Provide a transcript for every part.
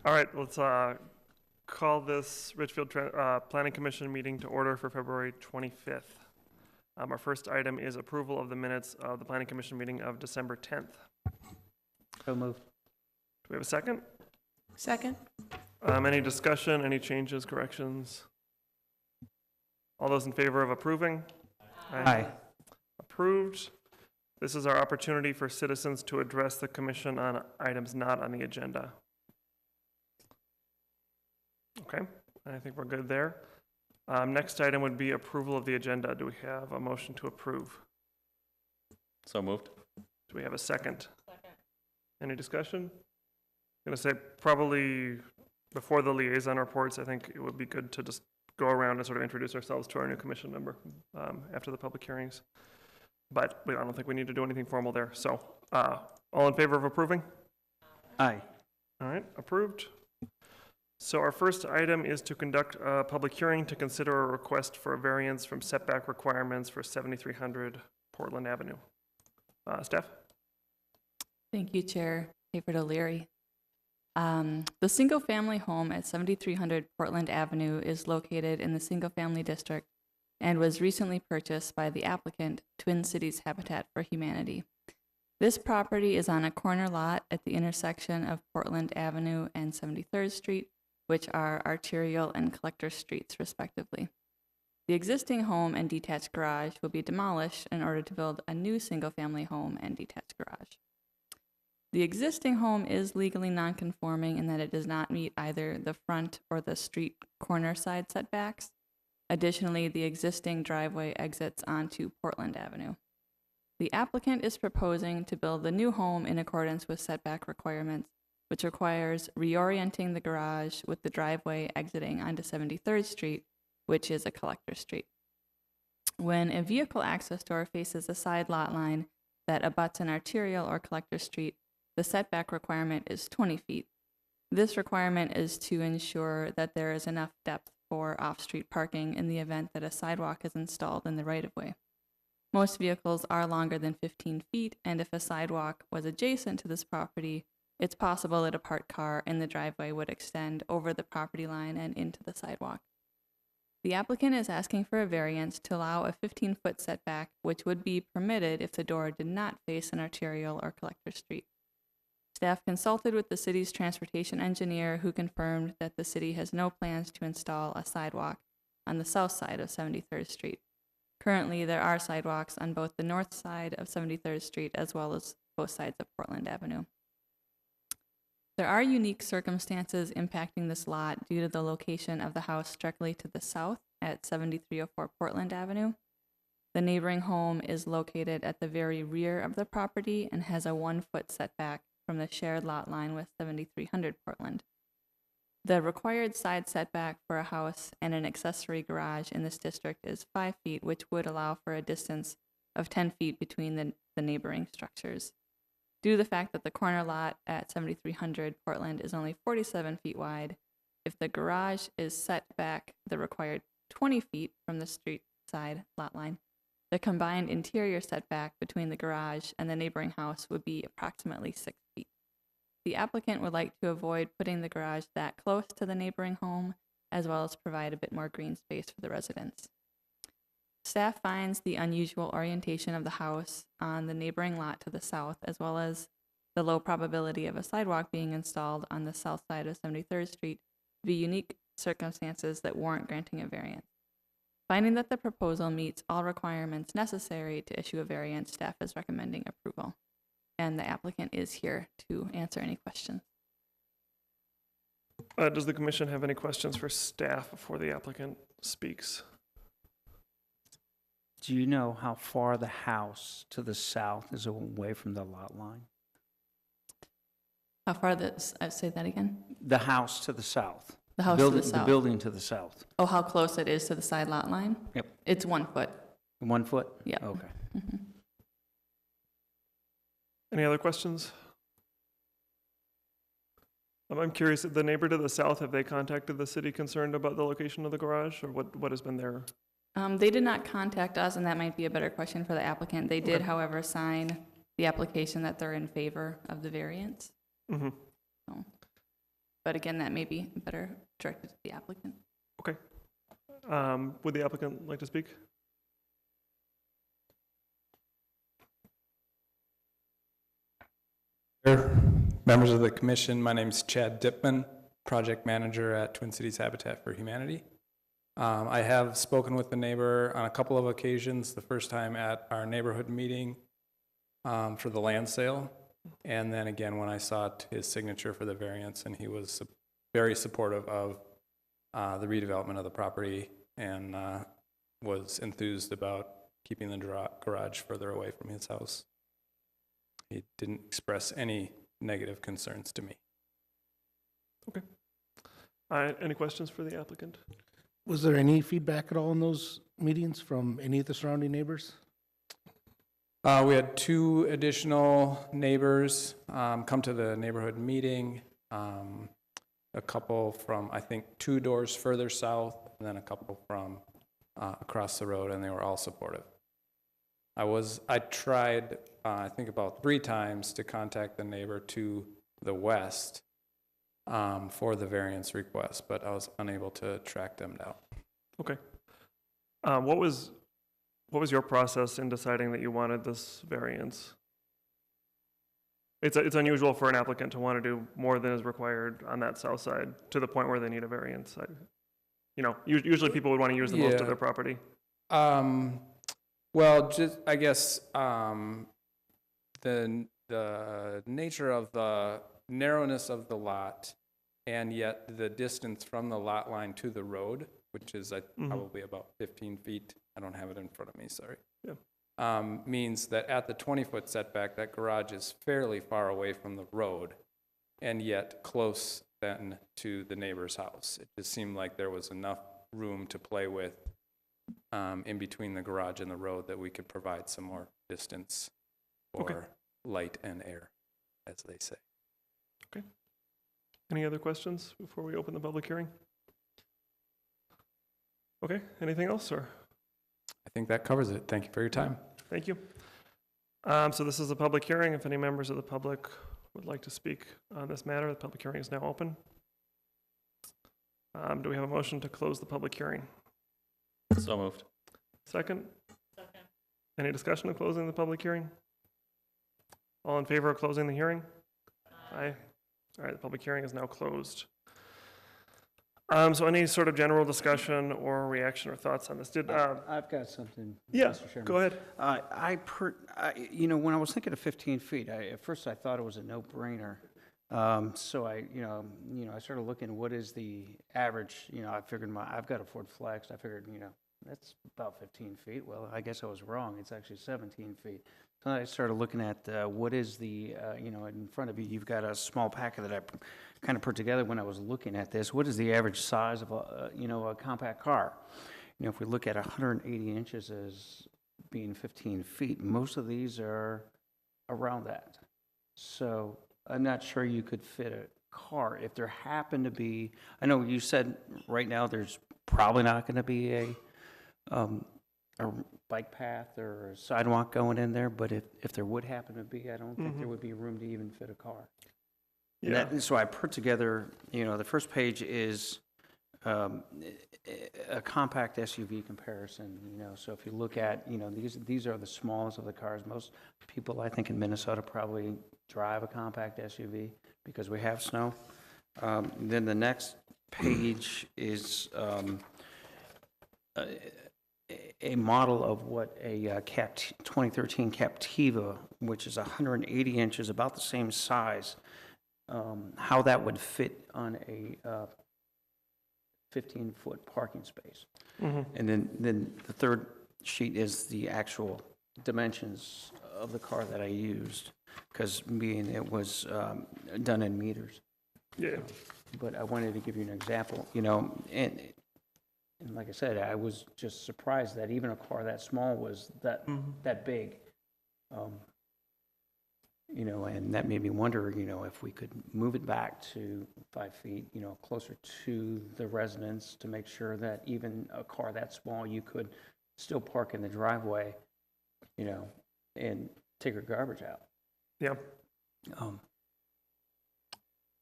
All right, let's call this Richfield Planning Commission meeting to order for February 25th. Our first item is approval of the minutes of the Planning Commission meeting of December 10th. So moved. Do we have a second? Second. Any discussion, any changes, corrections? All those in favor of approving? Aye. Approved. This is our opportunity for citizens to address the commission on items not on the agenda. Okay, I think we're good there. Next item would be approval of the agenda. Do we have a motion to approve? So moved. Do we have a second? Second. Any discussion? I'm going to say probably before the liaison reports, I think it would be good to just go around and sort of introduce ourselves to our new commission member after the public hearings. But I don't think we need to do anything formal there. So all in favor of approving? Aye. All right, approved. So our first item is to conduct a public hearing to consider a request for a variance from setback requirements for 7300 Portland Avenue. Steph? Thank you, Chair Hayford O'Leary. The single-family home at 7300 Portland Avenue is located in the single-family district and was recently purchased by the applicant, Twin Cities Habitat for Humanity. This property is on a corner lot at the intersection of Portland Avenue and 73rd Street, which are arterial and collector streets, respectively. The existing home and detached garage will be demolished in order to build a new single-family home and detached garage. The existing home is legally non-conforming in that it does not meet either the front or the street corner side setbacks. Additionally, the existing driveway exits onto Portland Avenue. The applicant is proposing to build the new home in accordance with setback requirements, which requires reorienting the garage with the driveway exiting onto 73rd Street, which is a collector street. When a vehicle access door faces a side lot line that abuts an arterial or collector street, the setback requirement is 20 feet. This requirement is to ensure that there is enough depth for off-street parking in the event that a sidewalk is installed in the right-of-way. Most vehicles are longer than 15 feet, and if a sidewalk was adjacent to this property, it's possible that a parked car in the driveway would extend over the property line and into the sidewalk. The applicant is asking for a variance to allow a 15-foot setback, which would be permitted if the door did not face an arterial or collector street. Staff consulted with the city's transportation engineer, who confirmed that the city has no plans to install a sidewalk on the south side of 73rd Street. Currently, there are sidewalks on both the north side of 73rd Street as well as both sides of Portland Avenue. There are unique circumstances impacting this lot due to the location of the house directly to the south at 7304 Portland Avenue. The neighboring home is located at the very rear of the property and has a 1-foot setback from the shared lot line with 7300 Portland. The required side setback for a house and an accessory garage in this district is 5 feet, which would allow for a distance of 10 feet between the neighboring structures. Due to the fact that the corner lot at 7300 Portland is only 47 feet wide, if the garage is set back the required 20 feet from the street side lot line, the combined interior setback between the garage and the neighboring house would be approximately 6 feet. The applicant would like to avoid putting the garage that close to the neighboring home, as well as provide a bit more green space for the residents. Staff finds the unusual orientation of the house on the neighboring lot to the south, as well as the low probability of a sidewalk being installed on the south side of 73rd Street to be unique circumstances that warrant granting a variance. Finding that the proposal meets all requirements necessary to issue a variance, staff is recommending approval. And the applicant is here to answer any questions. Does the commission have any questions for staff before the applicant speaks? Do you know how far the house to the south is away from the lot line? How far this, say that again? The house to the south. The house to the The south. building to the south. Oh, how close it is to the side lot line? Yep. It's 1 foot. 1 foot? Yep. Okay. Mm-hmm. Any other questions? I'm curious, the neighbor to the south, have they contacted the city concerned about the location of the garage, or what has been their? They did not contact us, and that might be a better question for the applicant. They did, Okay. however, sign the application that they're in favor of the variance. Mm-hmm. So. But again, that may be better directed to the applicant. Would the applicant like to speak? Members of the commission, my name is Chad Dipman, project manager at Twin Cities Habitat for Humanity. I have spoken with the neighbor on a couple of occasions, the first time at our neighborhood meeting for the land sale, and then again when I saw his signature for the variance, and he was very supportive of the redevelopment of the property and was enthused about keeping the garage further away from his house. He didn't express any negative concerns to me. Any questions for the applicant? Was there any feedback at all in those meetings from any of the surrounding neighbors? We had 2 additional neighbors come to the neighborhood meeting. A couple from, I think, 2 doors further south, and then a couple from across the road, and they were all supportive. I tried, I think about 3 times to contact the neighbor to the west for the variance request, but I was unable to track them down. Okay. What was your process in deciding that you wanted this variance? It's unusual for an applicant to want to do more than is required on that south side to the point where they need a variance. Usually people would want to use the most of Yeah. their property. Well, just I guess the nature of the narrowness of the lot, and yet the distance from the lot line to the road, which is probably about 15 feet. I don't have it in front of me, sorry. Yeah. Means that at the 20-foot setback, that garage is fairly far away from the road, and yet close then to the neighbor's house. It just seemed like there was enough room to play with in between the garage and the road that we could provide some more distance for light and air, as they say. Any other questions before we open the public hearing? Okay, anything else, or? I think that covers it. Thank you for your time. Thank you. So this is a public hearing. If any members of the public would like to speak on this matter, the public hearing is now open. Do we have a motion to close the public hearing? So moved. Second? Second. Any discussion of closing the public hearing? All in favor of closing the hearing? Aye. All right, the public hearing is now closed. So any sort of general discussion or reaction or thoughts on this? I've got something, Yeah, Mr. Chairman. go ahead. When I was thinking of 15 feet, at first I thought it was a no-brainer. So I started looking, what is the average? I figured I've got a Ford Flex. I figured, that's about 15 feet. Well, I guess I was wrong. It's actually 17 feet. So I started looking at what is the, in front of you, you've got a small packet that I kind of put together when I was looking at this. What is the average size of a compact car? If we look at 180 inches as being 15 feet, most of these are around that. So I'm not sure you could fit a car. If there happened to be, I know you said right now there's probably not going to be a bike path or a sidewalk going in there, but if there would happen to be, I don't think there would be room to even fit a car. Yeah. So I put together, the first page is a compact SUV comparison, so if you look at, these are the smallest of the cars. Most people, I think, in Minnesota probably drive a compact SUV because we have snow. Then the next page is a model of what a 2013 Captiva, which is 180 inches, about the same size, how that would fit on a 15-foot parking space. And then the third sheet is the actual dimensions of the car that I used, because it was done in meters. Yeah. But I wanted to give you an example, and like I said, I was just surprised that even a car that small was that big. And that made me wonder, if we could move it back to 5 feet, closer to the residence to make sure that even a car that small, you could still park in the driveway, and take your garbage out. Yeah.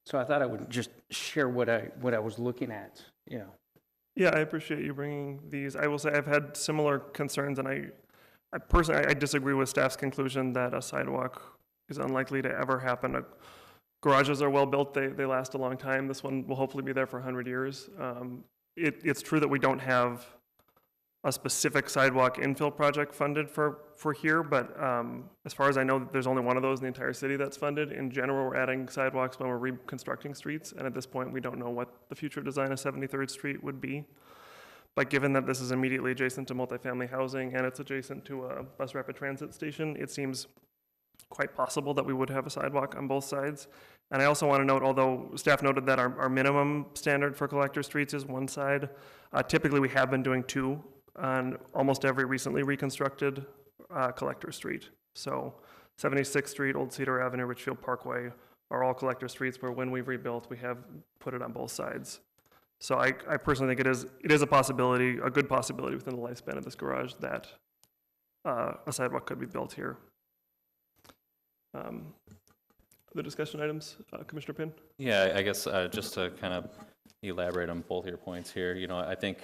So I thought I would just share what I was looking at, you know. Yeah, I appreciate you bringing these. I will say I've had similar concerns, and I personally, I disagree with staff's conclusion that a sidewalk is unlikely to ever happen. Garages are well-built, they last a long time. This one will hopefully be there for 100 years. It's true that we don't have a specific sidewalk infill project funded for here, but as far as I know, there's only one of those in the entire city that's funded. In general, we're adding sidewalks when we're reconstructing streets, and at this point, we don't know what the future design of 73rd Street would be. But given that this is immediately adjacent to multifamily housing and it's adjacent to a bus rapid transit station, it seems quite possible that we would have a sidewalk on both sides. And I also want to note, although staff noted that our minimum standard for collector streets is one side, typically we have been doing two on almost every recently reconstructed collector street. So 76th Street, Old Cedar Avenue, Richfield Parkway are all collector streets where when we've rebuilt, we have put it on both sides. So I personally think it is a possibility, a good possibility within the lifespan of this garage that a sidewalk could be built here. The discussion items, Commissioner Pinn? Yeah, I guess just to kind of elaborate on both your points here, I think,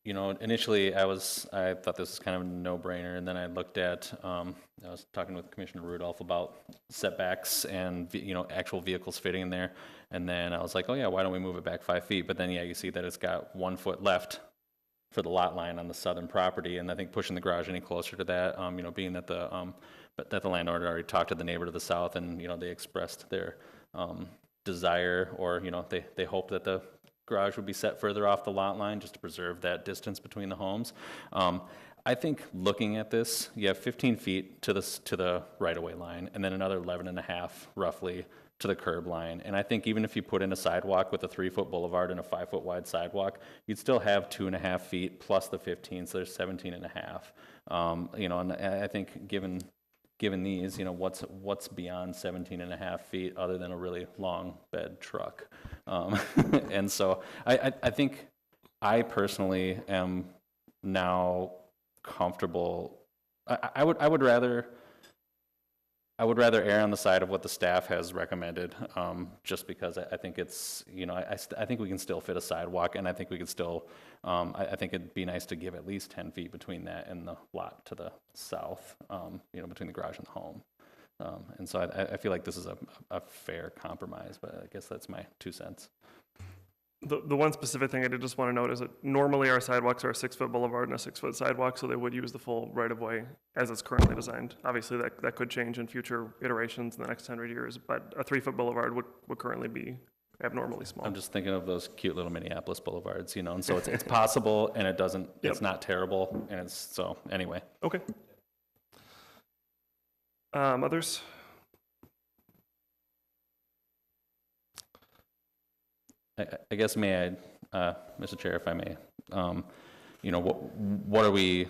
initially I thought this was kind of a no-brainer, and then I looked at, I was talking with Commissioner Rudolph about setbacks and, actual vehicles fitting in there, and then I was like, oh yeah, why don't we move it back 5 feet? But then, yeah, you see that it's got 1 foot left for the lot line on the southern property, and I think pushing the garage any closer to that, being that the landlord already talked to the neighbor to the south, and, they expressed their desire, or, they hoped that the garage would be set further off the lot line just to preserve that distance between the homes. I think looking at this, you have 15 feet to the right-of-way line, and then another 11 and a half roughly to the curb line. And I think even if you put in a sidewalk with a 3-foot boulevard and a 5-foot wide sidewalk, you'd still have 2.5 feet plus the 15, so there's 17 and a half. And I think given these, what's beyond 17 and a half feet other than a really long bed truck. And so I think I personally am now comfortable. I would rather err on the side of what the staff has recommended, just because I think it's, I think we can still fit a sidewalk, and I think we could still, I think it'd be nice to give at least 10 feet between that and the lot to the south, between the garage and the home. And so I feel like this is a fair compromise, but I guess that's my 2 cents. The one specific thing I did just want to note is that normally our sidewalks are a 6-foot boulevard and a 6-foot sidewalk, so they would use the full right-of-way as it's currently designed. Obviously, that could change in future iterations in the next 100 years, but a 3-foot boulevard would currently be abnormally small. I'm just thinking of those cute little Minneapolis boulevards, and so it's possible, and it doesn't, Yep. It's not terrible, and it's, so, anyway. Okay. Others? I guess may I, Mr. Chair, if I may, what are we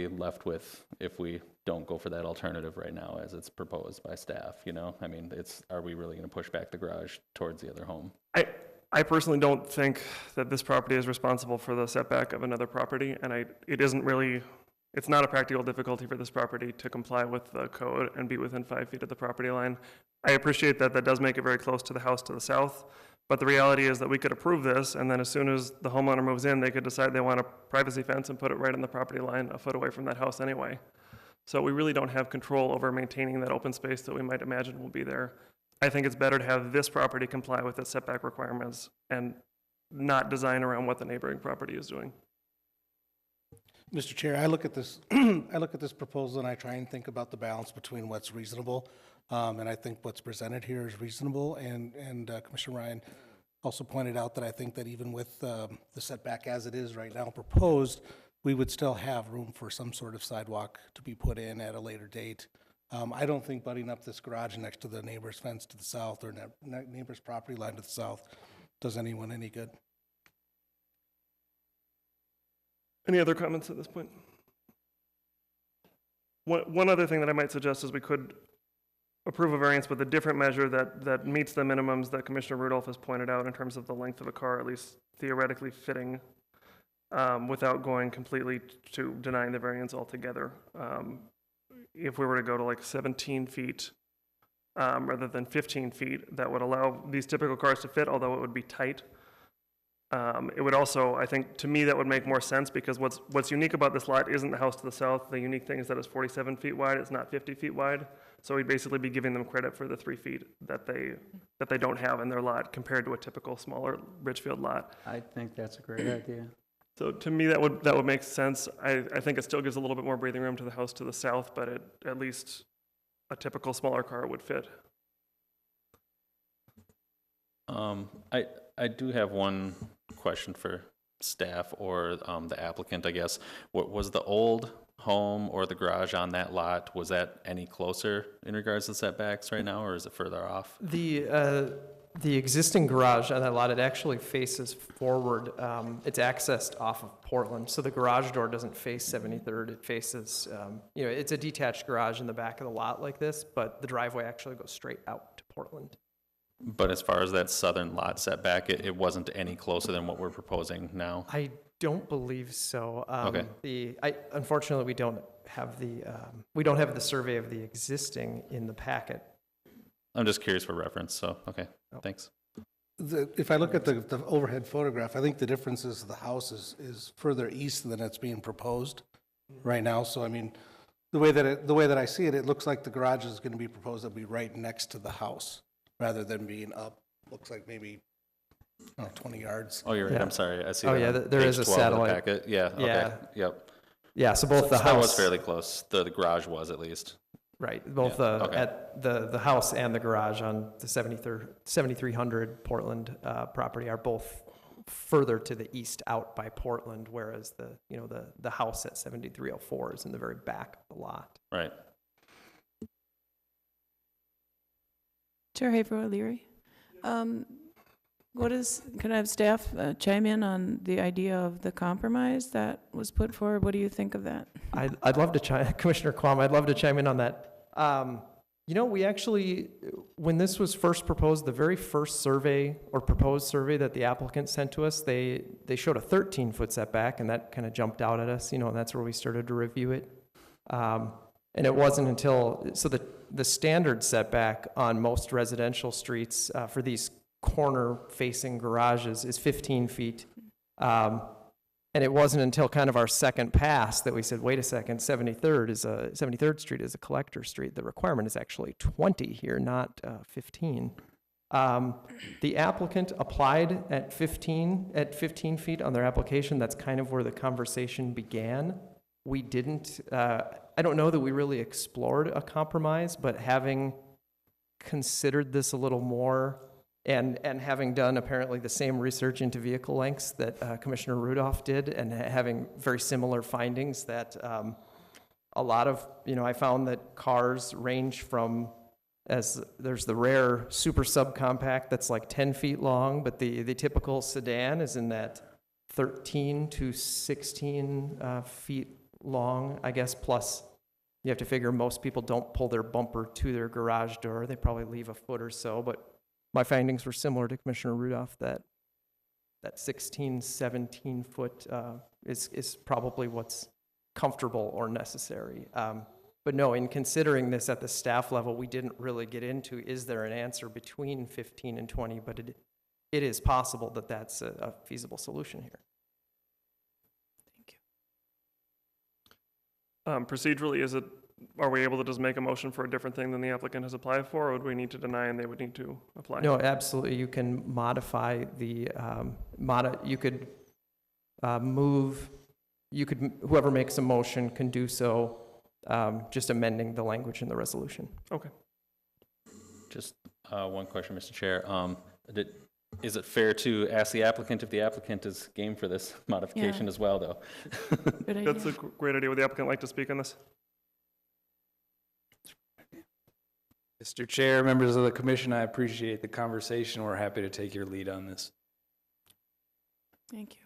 left with if we don't go for that alternative right now as it's proposed by staff? I mean, are we really going to push back the garage towards the other home? I personally don't think that this property is responsible for the setback of another property, and it's not a practical difficulty for this property to comply with the code and be within 5 feet of the property line. I appreciate that does make it very close to the house to the south, but the reality is that we could approve this, and then as soon as the homeowner moves in, they could decide they want a privacy fence and put it right on the property line, a foot away from that house anyway. So we really don't have control over maintaining that open space that we might imagine will be there. I think it's better to have this property comply with the setback requirements and not design around what the neighboring property is doing. Mr. Chair, I look at this, I look at this proposal and I try and think about the balance between what's reasonable. And I think what's presented here is reasonable. And Commissioner Ryan also pointed out that I think that even with the setback as it is right now proposed, we would still have room for some sort of sidewalk to be put in at a later date. I don't think butting up this garage next to the neighbor's fence to the south or neighbor's property line to the south does anyone any good. Any other comments at this point? One other thing that I might suggest is we could approve a variance with a different measure that meets the minimums that Commissioner Rudolph has pointed out in terms of the length of a car, at least theoretically fitting, without going completely to denying the variance altogether. If we were to go to like 17 feet rather than 15 feet. That would allow these typical cars to fit, although it would be tight. It would also, I think, to me, that would make more sense because what's unique about this lot isn't the house to the south. The unique thing is that it's 47 feet wide. It's not 50 feet wide. So we'd basically be giving them credit for the 3 feet that they don't have in their lot compared to a typical smaller Richfield lot. I think that's a great idea. So to me, that would make sense. I think it still gives a little bit more breathing room to the house to the south, but at least a typical smaller car would fit. I do have one question for staff or the applicant, I guess. What was the old home or the garage on that lot? Was that any closer in regards to setbacks right now, or is it further off? The existing garage on that lot, it actually faces forward. It's accessed off of Portland, so the garage door doesn't face 73rd. It faces, it's a detached garage in the back of the lot like this, but the driveway actually goes straight out to Portland. But as far as that southern lot setback, it wasn't any closer than what we're proposing now. I don't believe so. Okay. Unfortunately, we don't have the survey of the existing in the packet. I'm just curious for reference, so, okay, thanks. If I look at the overhead photograph, I think the difference is the house is further east than it's being proposed right now. So I mean, the way that I see it, it looks like the garage is going to be proposed to be right next to the house rather than being up. Looks like maybe 20 yards. Oh, you're right, Yeah. I'm sorry, I see Oh, that yeah, on there page is a 12 of the satellite. packet. Yeah, okay, Yeah. yep. Yeah, so both the So that was house, fairly close, the garage was at least. right, both Yeah, okay. at the house and the garage on the 7300 Portland property are both further to the east out by Portland, whereas the house at 7304 is in the very back of the lot. Right. Chair Hafer O'Leary. Can I have staff chime in on the idea of the compromise that was put forward? What do you think of that? I'd love to chime, Commissioner Quam, I'd love to chime in on that. We actually, when this was first proposed, the very first survey or proposed survey that the applicant sent to us, they showed a 13-foot setback, and that kind of jumped out at us, and that's where we started to review it. And it wasn't until, so the standard setback on most residential streets for these corner-facing garages is 15 feet. And it wasn't until kind of our second pass that we said, wait a second, 73rd Street is a collector street. The requirement is actually 20 here, not 15. The applicant applied at 15 feet on their application. That's kind of where the conversation began. We didn't, I don't know that we really explored a compromise, but having considered this a little more and having done apparently the same research into vehicle lengths that Commissioner Rudolph did, and having very similar findings that a lot of, I found that cars range from, as there's the rare super subcompact that's like 10 feet long, but the typical sedan is in that 13 to 16 feet long, I guess, plus you have to figure most people don't pull their bumper to their garage door. They probably leave a foot or so, but my findings were similar to Commissioner Rudolph, that 16, 17 foot is probably what's comfortable or necessary. But no, in considering this at the staff level, we didn't really get into, is there an answer between 15 and 20, but it is possible that that's a feasible solution here. Procedurally, are we able to just make a motion for a different thing than the applicant has applied for, or would we need to deny and they would need to apply? No, absolutely. You can modify the, you could move, whoever makes a motion can do so, just amending the language in the resolution. Okay. Just one question, Mr. Chair. Is it fair to ask the applicant if the applicant is game for this modification as well, though? Good idea. That's a great idea. Would the applicant like to speak on this? Mr. Chair, members of the commission, I appreciate the conversation. We're happy to take your lead on this. Thank you.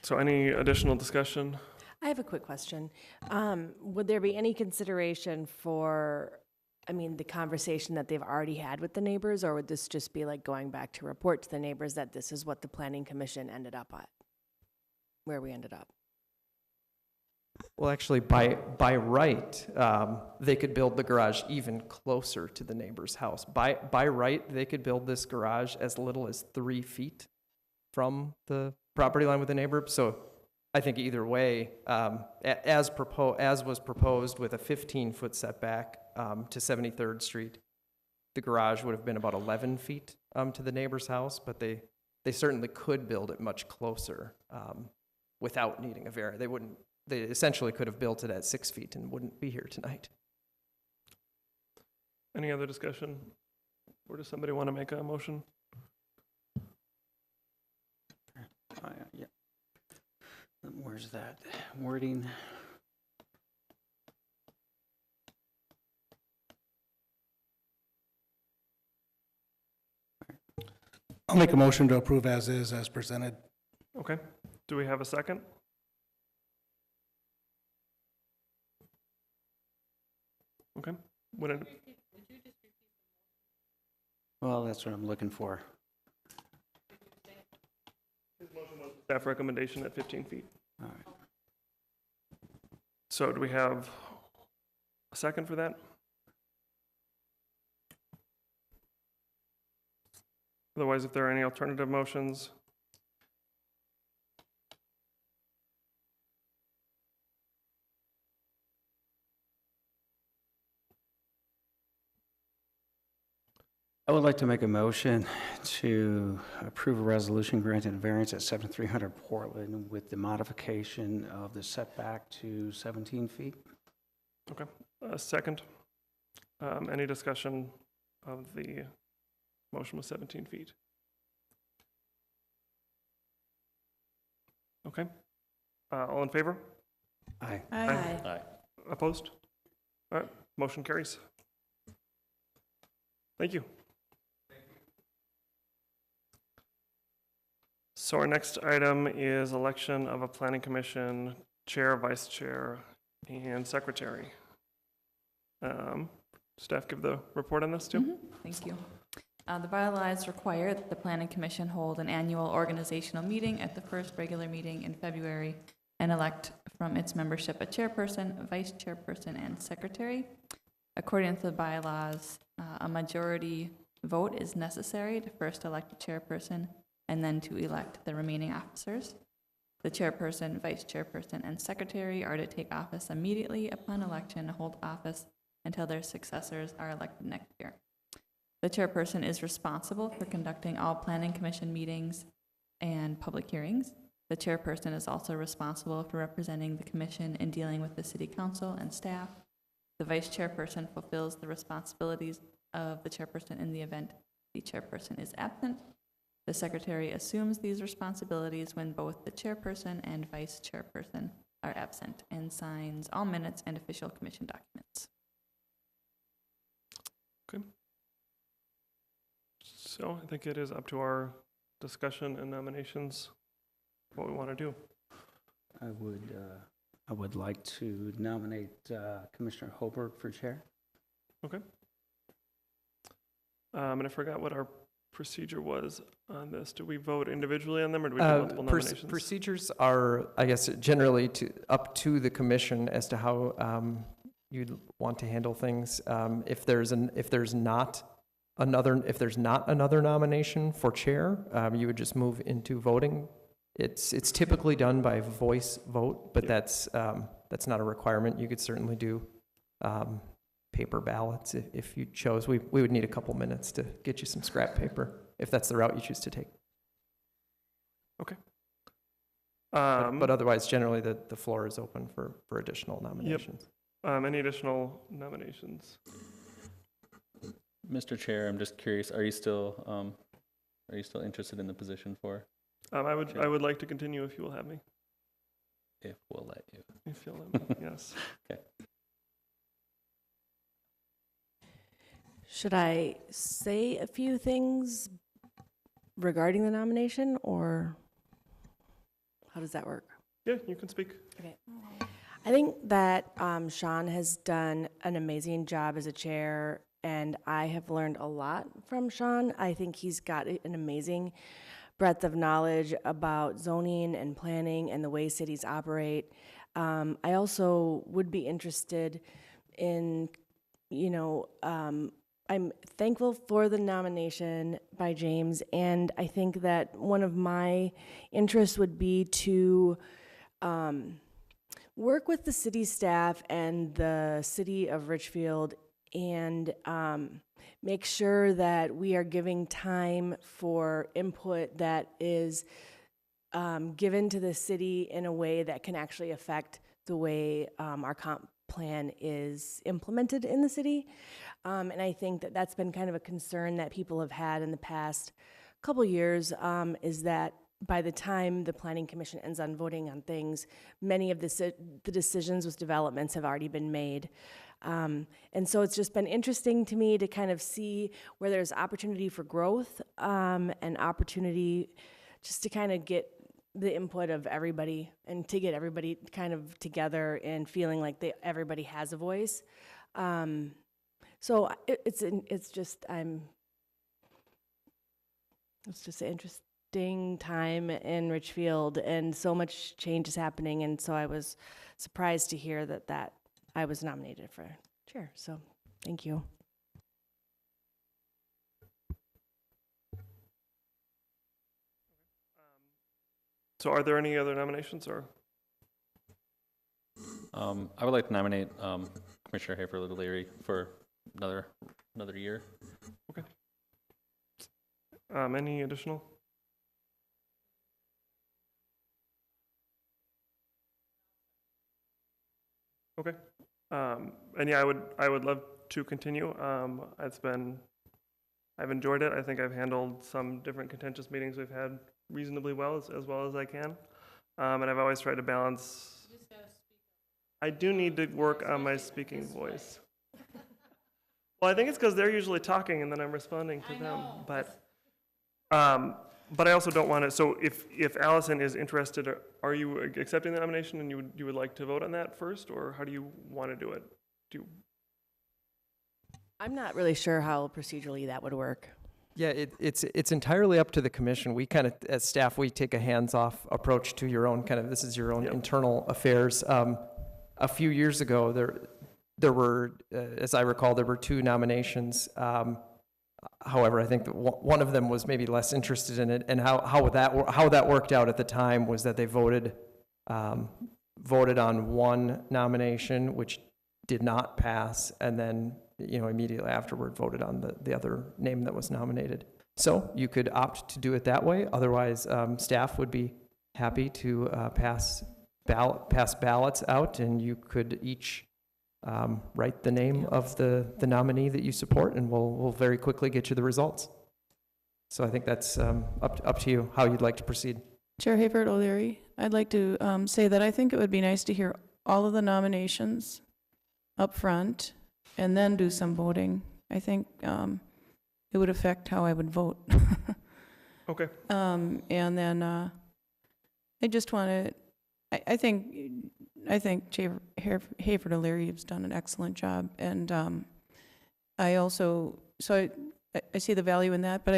So any additional discussion? I have a quick question. Would there be any consideration for, the conversation that they've already had with the neighbors, or would this just be like going back to report to the neighbors that this is what the planning commission ended up at, where we ended up? Well, actually, by right, they could build the garage even closer to the neighbor's house. By right, they could build this garage as little as 3 feet from the property line with the neighbor. So I think either way, as was proposed with a 15-foot setback to 73rd Street, the garage would have been about 11 feet to the neighbor's house, but they certainly could build it much closer without needing a variance. They essentially could have built it at 6 feet and wouldn't be here tonight. Any other discussion? Or does somebody want to make a motion? Yeah. Where's that wording? I'll make a motion to approve as is, as presented. Okay. Do we have a second? Okay. Would it, Well, that's what I'm looking for. staff recommendation at 15 feet. All right. So do we have a second for that? Otherwise, if there are any alternative motions, I would like to make a motion to approve a resolution granting a variance at 7300 Portland with the modification of the setback to 17 feet. a second. Any discussion of the motion with 17 feet? Okay. All in favor? Aye. Aye. Opposed? All right, motion carries. Thank you. So our next item is election of a planning commission chair, vice chair, and secretary. Staff give the report on this too? Thank you. The bylaws require that the planning commission hold an annual organizational meeting at the first regular meeting in February and elect from its membership a chairperson, vice chairperson, and secretary. According to the bylaws, a majority vote is necessary to first elect a chairperson and then to elect the remaining officers. The chairperson, vice chairperson, and secretary are to take office immediately upon election and hold office until their successors are elected next year. The chairperson is responsible for conducting all planning commission meetings and public hearings. The chairperson is also responsible for representing the commission in dealing with the city council and staff. The vice chairperson fulfills the responsibilities of the chairperson in the event the chairperson is absent. The secretary assumes these responsibilities when both the chairperson and vice chairperson are absent and signs all minutes and official commission documents. Okay. So I think it is up to our discussion and nominations, what we want to do. I would like to nominate Commissioner Hobart for chair. And I forgot what our procedure was on this. Do we vote individually on them, or do we do multiple nominations? Procedures are, I guess, generally up to the commission as to how you'd want to handle things. If there's not another nomination for chair, you would just move into voting. It's typically done by voice vote, but that's not a requirement. You could certainly do paper ballots if you chose. We would need a couple minutes to get you some scrap paper if that's the route you choose to take. Okay. But otherwise, generally, the floor is open for additional nominations. Any additional nominations? Mr. Chair, I'm just curious, are you still interested in the position for? I would like to continue if you will have me. If we'll let you. If you'll let me, yes. Okay. Should I say a few things regarding the nomination, or how does that work? Yeah, you can speak. Okay. I think that Sean has done an amazing job as a chair, and I have learned a lot from Sean. I think he's got an amazing breadth of knowledge about zoning and planning and the way cities operate. I also would be interested in, I'm thankful for the nomination by James, and I think that one of my interests would be to work with the city staff and the city of Richfield and make sure that we are giving time for input that is given to the city in a way that can actually affect the way our comp plan is implemented in the city. And I think that that's been kind of a concern that people have had in the past couple years, is that by the time the Planning Commission ends on voting on things, many of the decisions with developments have already been made. And so it's just been interesting to me to kind of see where there's opportunity for growth, and opportunity just to kind of get the input of everybody and to get everybody kind of together and feeling like everybody has a voice. So it's just an interesting time in Richfield, and so much change is happening, and so I was surprised to hear that I was nominated for chair. So thank you. So are there any other nominations, or? I would like to nominate Commissioner Hayford Leary for another year. Any additional? Okay. And yeah, I would love to continue. I've enjoyed it. I think I've handled some different contentious meetings we've had reasonably well as I can. And I've always tried to balance. I do need to work on my speaking voice. Well, I think it's because they're usually talking and then I'm responding to them. But I also don't want to. So if Allison is interested, are you accepting the nomination and you would like to vote on that first, or how do you want to do it? I'm not really sure how procedurally that would work. Yeah, it's entirely up to the commission. We kind of, as staff, we take a hands-off approach to your own kind of, this is your own internal affairs. A few years ago, there were, as I recall, there were 2 nominations. However, I think that one of them was maybe less interested in it, and how that worked out at the time was that they voted on one nomination, which did not pass, and then immediately afterward voted on the other name that was nominated. So you could opt to do it that way. Otherwise, staff would be happy to pass ballots out, and you could each write the name of the nominee that you support, and we'll very quickly get you the results. So I think that's up to you how you'd like to proceed. Chair Hayford O'Leary, I'd like to say that I think it would be nice to hear all of the nominations up front and then do some voting. I think it would affect how I would vote. Okay. And then I just want to, I think Chair Hayford O'Leary has done an excellent job, and I also, so I see the value in that, but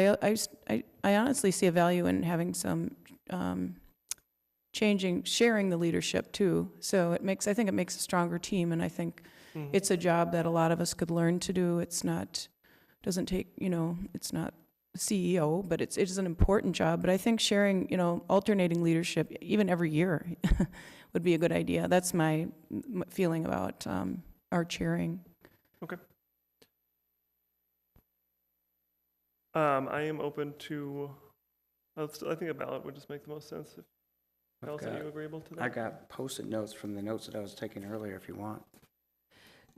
I honestly see a value in having some sharing the leadership too. So I think it makes a stronger team, and I think it's a job that a lot of us could learn to do. It's not, doesn't take, it's not CEO, but it is an important job. But I think sharing, alternating leadership, even every year, would be a good idea. That's my feeling about our chairing. Okay. I am open to, I think a ballot would just make the most sense. Allison, are you agreeable to that? I got post-it notes from the notes that I was taking earlier if you want.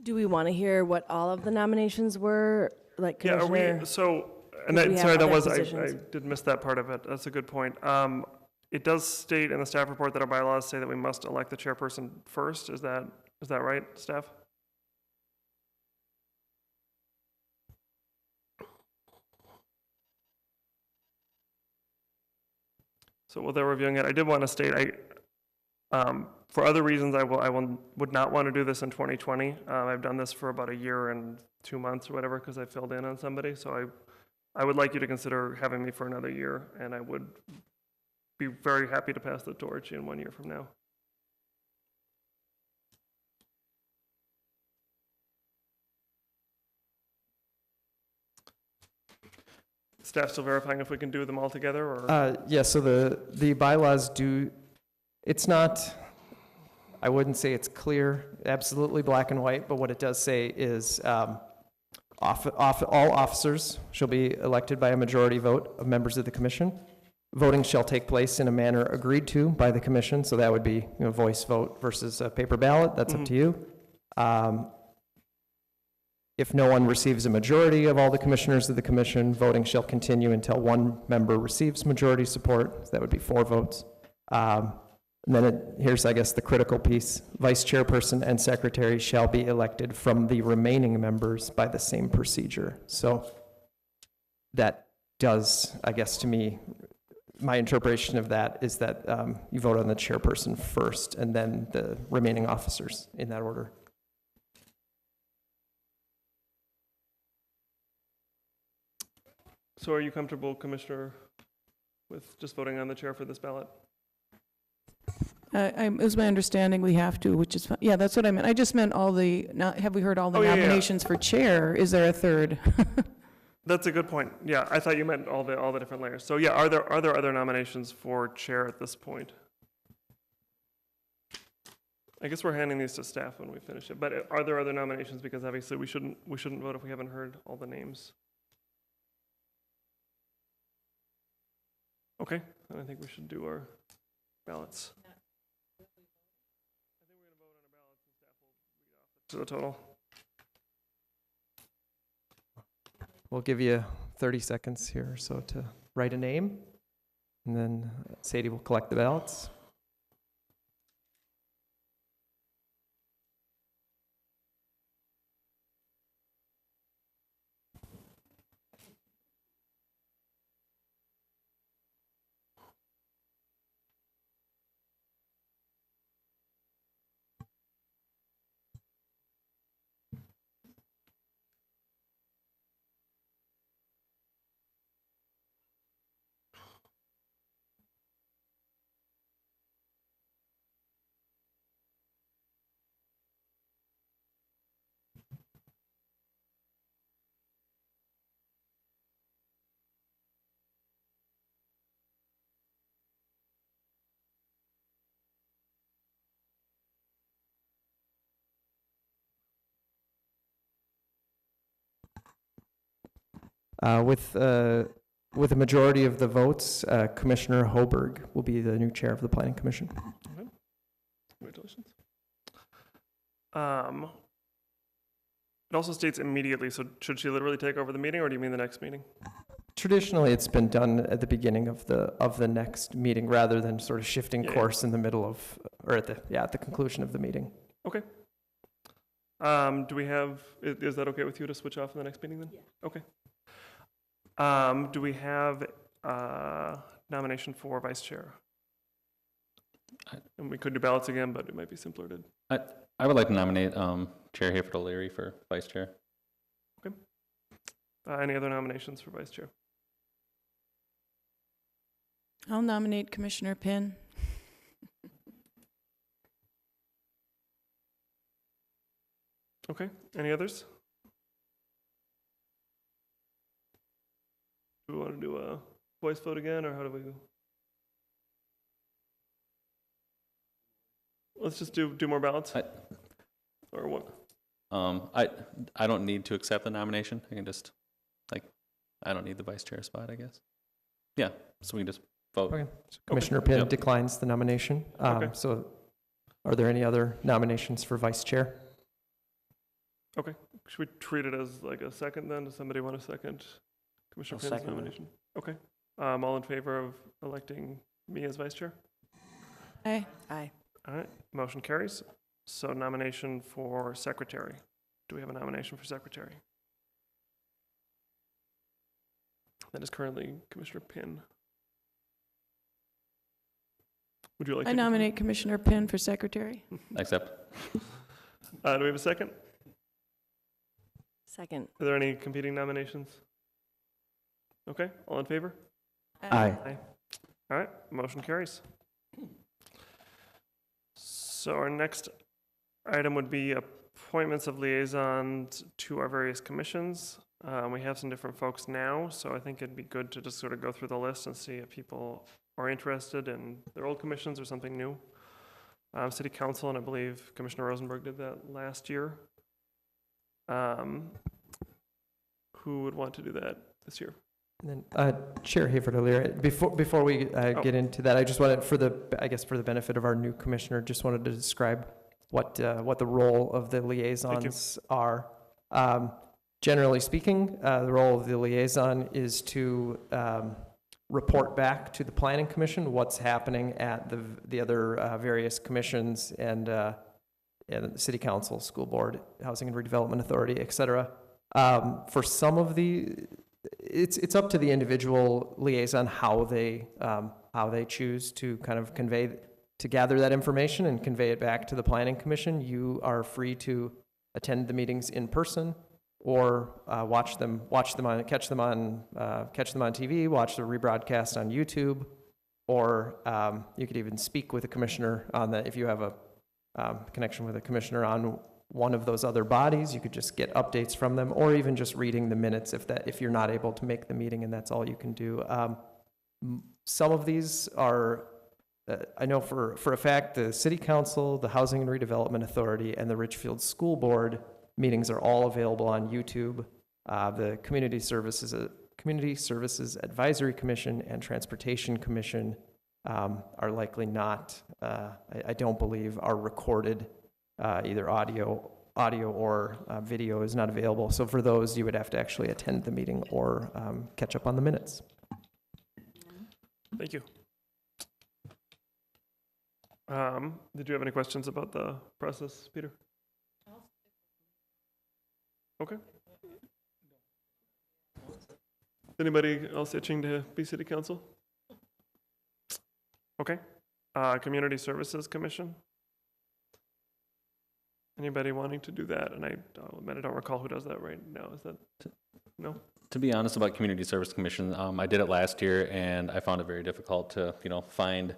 Do we want to hear what all of the nominations were? Like, Yeah, are Commissioner? we, so, and Do that, we have sorry, that other was, positions? I did miss that part of it. That's a good point. It does state in the staff report that our bylaws say that we must elect the chairperson first. Is that right, staff? So while they're reviewing it, I did want to state, for other reasons, would not want to do this in 2020. I've done this for about a year and 2 months or whatever because I filled in on somebody. So I would like you to consider having me for another year, and I would be very happy to pass the torch in 1 year from now. Staff still verifying if we can do them all together, or? Yeah, so the bylaws do, it's not, I wouldn't say it's clear, absolutely black and white, but what it does say is all officers shall be elected by a majority vote of members of the commission. Voting shall take place in a manner agreed to by the commission, so that would be, voice vote versus a paper ballot. That's up to you. If no one receives a majority of all the commissioners of the commission, voting shall continue until one member receives majority support. That would be 4 votes. And then here's, I guess, the critical piece. Vice chairperson and secretary shall be elected from the remaining members by the same procedure. So that does, I guess, to me, my interpretation of that is that you vote on the chairperson first and then the remaining officers in that order. So are you comfortable, Commissioner, with just voting on the chair for this ballot? It was my understanding we have to, which is, yeah, that's what I meant. I just meant all the, have we heard all the Oh, yeah, yeah. nominations for chair? Is there a third? That's a good point. Yeah, I thought you meant all the different layers. So yeah, are there other nominations for chair at this point? I guess we're handing these to staff when we finish it, but are there other nominations? Because obviously we shouldn't vote if we haven't heard all the names. Okay, then I think we should do our ballots. I think we're going to vote on our ballots and staff will read off to the total. We'll give you 30 seconds here or so to write a name, and then Sadie will collect the ballots. With a majority of the votes, Commissioner Hoberg will be the new chair of the Planning Commission. Okay. Congratulations. It also states immediately, so should she literally take over the meeting, or do you mean the next meeting? Traditionally, it's been done at the beginning of the next meeting, rather than sort of shifting Yeah, course in the middle of, or at the conclusion of the meeting. Okay. Do we have, is that okay with you to switch off in the next meeting then? Yeah. Okay. Do we have nomination for vice chair? And we could do ballots again, but it might be simpler to. I would like to nominate Chair Hayford O'Leary for vice chair. Any other nominations for vice chair? I'll nominate Commissioner Penn. Okay. Any others? Do we want to do a voice vote again, or how do we? Let's just do more ballots. Or what? I don't need to accept the nomination. I can just, I don't need the vice chair spot, I guess. Yeah, so we can just vote. Okay. So Commissioner Penn Yep. declines the nomination. Okay. So are there any other nominations for vice chair? Okay. Should we treat it as like a second then? Does somebody want a second Commissioner I'll Penn's second that. nomination? Okay. All in favor of electing me as vice chair? Aye. Aye. All right, motion carries. So nomination for secretary. Do we have a nomination for secretary? That is currently Commissioner Penn. Would you like to? I nominate Commissioner Penn for secretary. Accept. Do we have a second? Second. Are there any competing nominations? Okay, all in favor? Aye. All right, motion carries. So our next item would be appointments of liaisons to our various commissions. We have some different folks now, so I think it'd be good to just sort of go through the list and see if people are interested in their old commissions or something new. City Council, and I believe Commissioner Rosenberg did that last year. Who would want to do that this year? And then, Chair Hayford O'Leary, before we get into that, I just wanted, for the benefit of our new commissioner, just wanted to describe what the role of the liaisons are. Generally speaking, the role of the liaison is to report back to the Planning Commission what's happening at the other various commissions and the City Council, School Board, Housing and Redevelopment Authority, et cetera. For some of it's up to the individual liaison how they choose to kind of gather that information and convey it back to the Planning Commission. You are free to attend the meetings in person or catch them on TV, watch the rebroadcast on YouTube, or you could even speak with a commissioner on that. If you have a connection with a commissioner on one of those other bodies, you could just get updates from them, or even just reading the minutes if you're not able to make the meeting and that's all you can do. Some of these are, I know for a fact, the City Council, the Housing and Redevelopment Authority, and the Richfield School Board meetings are all available on YouTube. The Community Services Advisory Commission and Transportation Commission are likely not, I don't believe, are recorded. Either audio or video is not available. So for those, you would have to actually attend the meeting or catch up on the minutes. Thank you. Did you have any questions about the process, Peter? Okay. Anybody else itching to be City Council? Okay. Community Services Commission? Anybody wanting to do that? And I don't recall who does that right now. Is that, no? To be honest about Community Service Commission, I did it last year and I found it very difficult to, find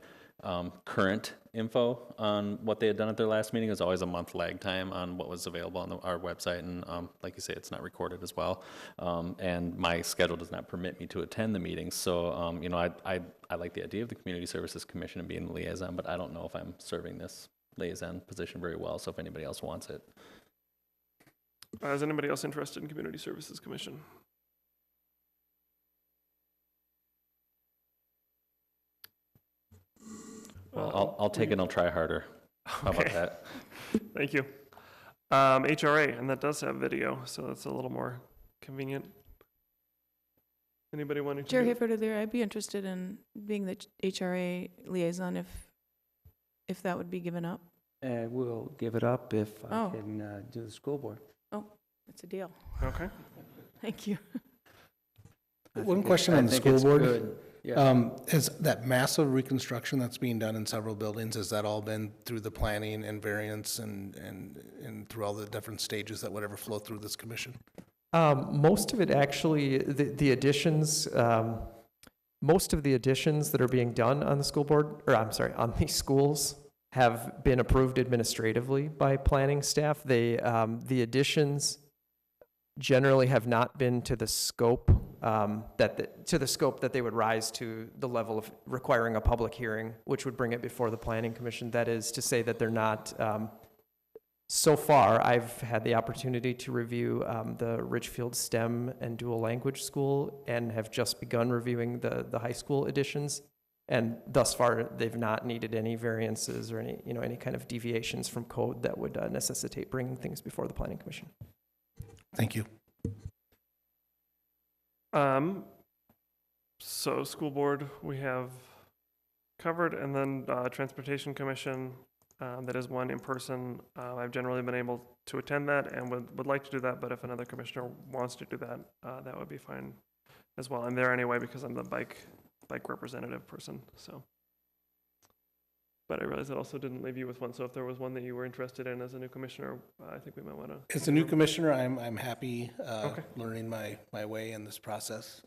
current info on what they had done at their last meeting. There's always a month lag time on what was available on our website, and like you say, it's not recorded as well. And my schedule does not permit me to attend the meetings. So, I like the idea of the Community Services Commission and being the liaison, but I don't know if I'm serving this liaison position very well. So if anybody else wants it. Is anybody else interested in Community Services Commission? Well, I'll take it and I'll try harder. How about that? Thank you. HRA, and that does have video, so that's a little more convenient. Anybody wanting to? Chair Hayford there, I'd be interested in being the HRA liaison if that would be given up. We'll give it up if I Oh. can do the school board. Oh, that's a deal. Okay. Thank you. One question on the think school it's board. good. Yeah. Is that massive reconstruction that's being done in several buildings, has that all been through the planning and variance and through all the different stages that would ever flow through this commission? Most of it actually, the additions, most of the additions that are being done on the school board, or I'm sorry, on the schools have been approved administratively by planning staff. The additions generally have not been to the scope that they would rise to the level of requiring a public hearing, which would bring it before the Planning Commission. That is to say that they're not. So far, I've had the opportunity to review the Richfield STEM and dual language school, and have just begun reviewing the high school additions. And thus far, they've not needed any variances or any kind of deviations from code that would necessitate bringing things before the Planning Commission. Thank you. So school board we have covered, and then Transportation Commission, that is one in person. I've generally been able to attend that and would like to do that, but if another commissioner wants to do that, that would be fine as well. I'm there anyway because I'm the bike representative person, so. But I realize that also didn't leave you with one, so if there was one that you were interested in as a new commissioner, I think we might want to. As a new commissioner, I'm happy Okay. learning my way in this process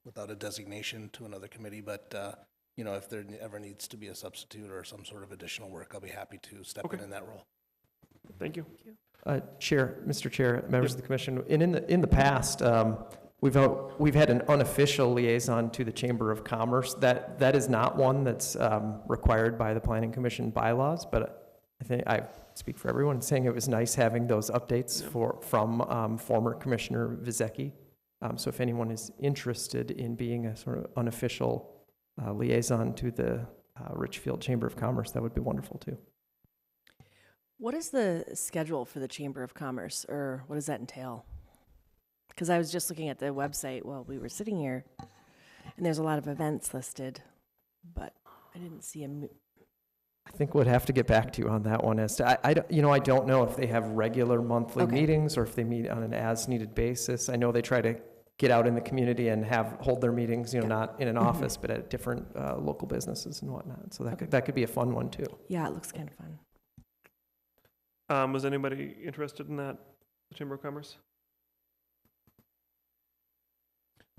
without a designation to another committee. But if there ever needs to be a substitute or some sort of additional work, I'll be happy to step Okay. in that role. Thank you. Mr. Chair, members of the commission, and in the past, we've had an unofficial liaison to the Chamber of Commerce. That is not one that's required by the Planning Commission bylaws, but I think I speak for everyone saying it was nice having those updates from former Commissioner Vizecki. So if anyone is interested in being a sort of unofficial liaison to the Richfield Chamber of Commerce, that would be wonderful too. What is the schedule for the Chamber of Commerce, or what does that entail? Because I was just looking at the website while we were sitting here, and there's a lot of events listed, but I didn't see I think we'd have to get back to you on that one. As to, I don't know if they have regular monthly Okay. meetings or if they meet on an as-needed basis. I know they try to get out in the community and hold their meetings, not in an office, but at different local businesses and whatnot. So that could be a fun one too. Yeah, it looks kind of fun. Was anybody interested in that, the Chamber of Commerce?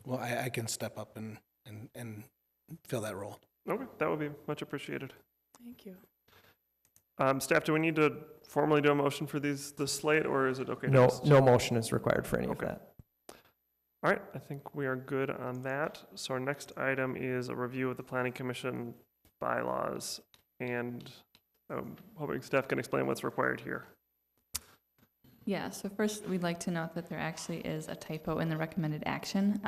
Well, I can step up and fill that role. Okay, that would be much appreciated. Thank you. Staff, do we need to formally do a motion for this slate, or is it okay? No, just- no motion is required for any Okay. of that. All right, I think we are good on that. So our next item is a review of the Planning Commission bylaws, and I'm hoping staff can explain what's required here. Yeah, so first, we'd like to note that there actually is a typo in the recommended action.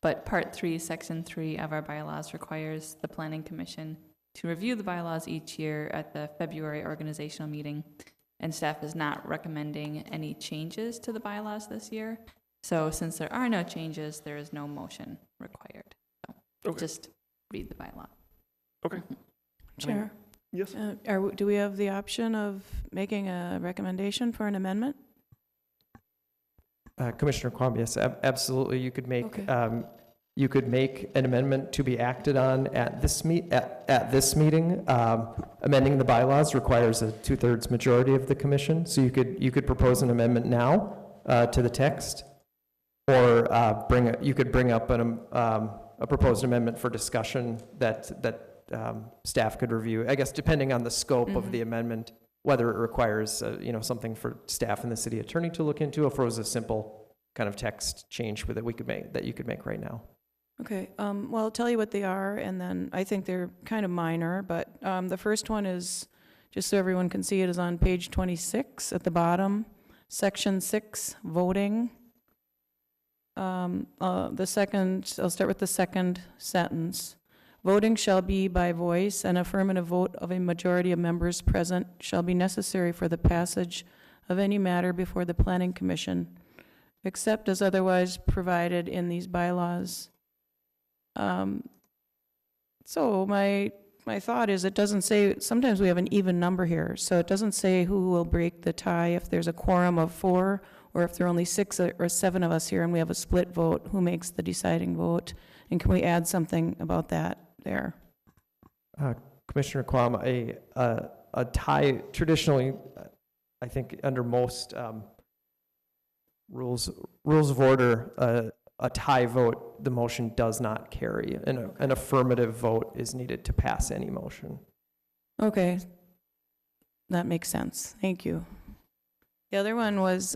But Part 3, Section 3 of our bylaws requires the Planning Commission to review the bylaws each year at the February organizational meeting. And staff is not recommending any changes to the bylaws this year. So since there are no changes, there is no motion required. So Okay. just read the bylaw. Okay. Chair, Yes. do we have the option of making a recommendation for an amendment? Commissioner Quam, yes, absolutely. You could make Okay. you could make an amendment to be acted on at this meeting. Amending the bylaws requires a 2/3 majority of the commission, so you could propose an amendment now to the text, or you could bring up a proposed amendment for discussion that staff could review. I guess depending on the scope of the amendment, whether it requires something for staff and the city attorney to look into, or if it was a simple kind of text change that you could make right now. Okay, well, I'll tell you what they are, and then I think they're kind of minor, but the first one is, just so everyone can see it, is on page 26 at the bottom, section 6, voting. The second, I'll start with the second sentence. Voting shall be by voice. An affirmative vote of a majority of members present shall be necessary for the passage of any matter before the Planning Commission, except as otherwise provided in these bylaws. So my thought is, it doesn't say, sometimes we have an even number here, so it doesn't say who will break the tie if there's a quorum of 4, or if there are only 6 or 7 of us here and we have a split vote, who makes the deciding vote? And can we add something about that there? Commissioner Quam, a tie, traditionally, I think under most rules of order, a tie vote, the motion does not carry. An affirmative vote is needed to pass any motion. Okay, that makes sense. Thank you. The other one was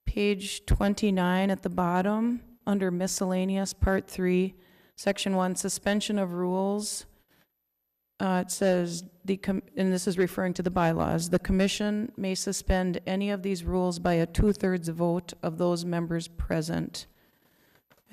page 29 at the bottom, under miscellaneous, part 3, section 1, suspension of rules. It says, and this is referring to the bylaws, the commission may suspend any of these rules by a 2/3 vote of those members present.